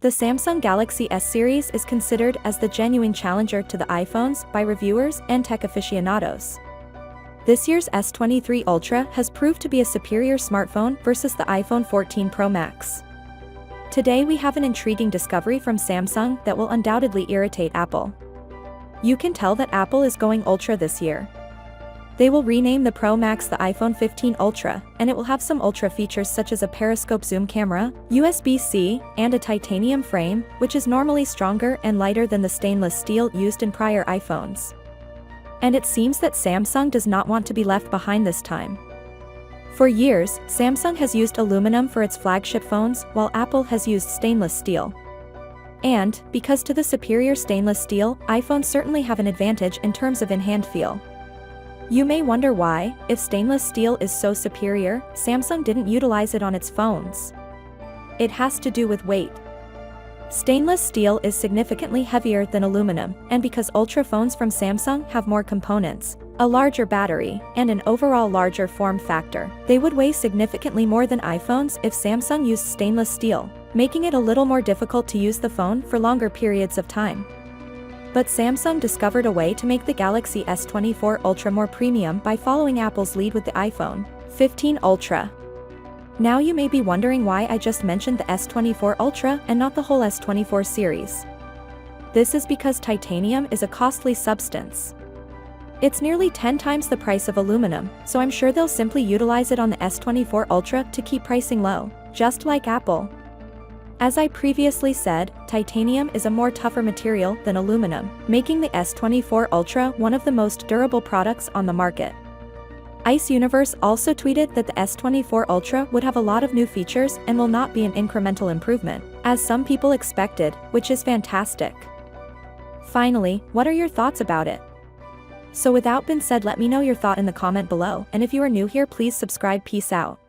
The Samsung Galaxy S series is considered as the genuine challenger to the iPhones by reviewers and tech aficionados. This year's S23 Ultra has proved to be a superior smartphone versus the iPhone 14 Pro Max. Today we have an intriguing discovery from Samsung that will undoubtedly irritate Apple. You can tell that Apple is going Ultra this year. They will rename the Pro Max the iPhone 15 Ultra, and it will have some Ultra features such as a periscope zoom camera, USB-C, and a titanium frame, which is normally stronger and lighter than the stainless steel used in prior iPhones. And it seems that Samsung does not want to be left behind this time. For years, Samsung has used aluminum for its flagship phones, while Apple has used stainless steel. And, because to the superior stainless steel, iPhones certainly have an advantage in terms of in-hand feel. You may wonder why, if stainless steel is so superior, Samsung didn't utilize it on its phones. It has to do with weight. Stainless steel is significantly heavier than aluminum, and because Ultra phones from Samsung have more components, a larger battery, and an overall larger form factor, they would weigh significantly more than iPhones if Samsung used stainless steel, making it a little more difficult to use the phone for longer periods of time. But Samsung discovered a way to make the Galaxy S24 Ultra more premium by following Apple's lead with the iPhone 15 Ultra. Now you may be wondering why I just mentioned the S24 Ultra and not the whole S24 series. This is because titanium is a costly substance. It's nearly 10 times the price of aluminum, so I'm sure they'll simply utilize it on the S24 Ultra to keep pricing low, just like Apple. As I previously said, titanium is a more tougher material than aluminum, making the S24 Ultra one of the most durable products on the market. Ice Universe also tweeted that the S24 Ultra would have a lot of new features and will not be an incremental improvement, as some people expected, which is fantastic. Finally, what are your thoughts about it? So without being said, let me know your thought in the comment below, and if you are new here, please subscribe. Peace out.